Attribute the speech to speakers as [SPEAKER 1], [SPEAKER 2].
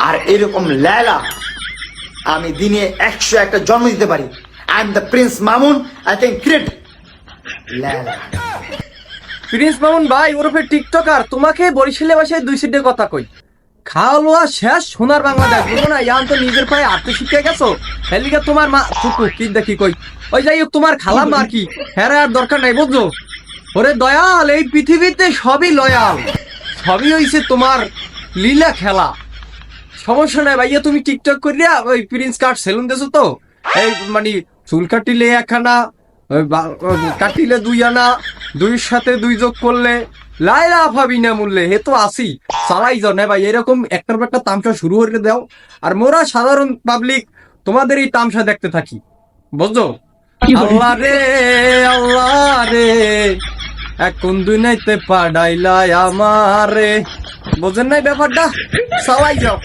[SPEAKER 1] আর এরকম লেলা আমি দিনে 101টা জন্ম দিতে পারি। I am the Prince Mamun, I can create Lela.
[SPEAKER 2] Prince Mamun ভাই ওরফে টিকটকার, তোমাকে বরিশালে বাসায় 2 সিটের কথা কই। খাওয়া লোয়া শেষ, সোনার বাংলাদেশ বুঝো না, ইয়ান তো নিজের পায়ে আটতে শিখে গেছো। হেলিকা তোমার মা টুকু কি দেখি কই, ওই যাই হোক তোমার খালাম আর কি, হেরা আর দরকার নাই বুঝছো। ওরে দয়াল, এই পৃথিবীতে সবই লয়াল, সবই হইছে তোমার লীলা খেলা। সমস্যা নাই ভাইয়া, তুমি টিকটক করিয়া ওই প্রিন্স কাট সেলুন দেছো তো, এই মানে চুল কাটিলে 1 আনা, কাটিলে 2 আনা, 2-এর সাথে 2 যোগ করলে লাইলা ভাবি না মূল্যে, হে তো আসি চালাই যাও না ভাই। এরকম একটার পর একটা তামসা শুরু করে দাও, আর মোরা সাধারণ পাবলিক তোমাদের এই তামসা দেখতে থাকি বুঝছো। আল্লাহ রে আল্লাহ রে, এখন দুনিয়াতে পাঠাইলা আমারে, বোঝেন নাই ব্যাপারটা, চালাই যাও।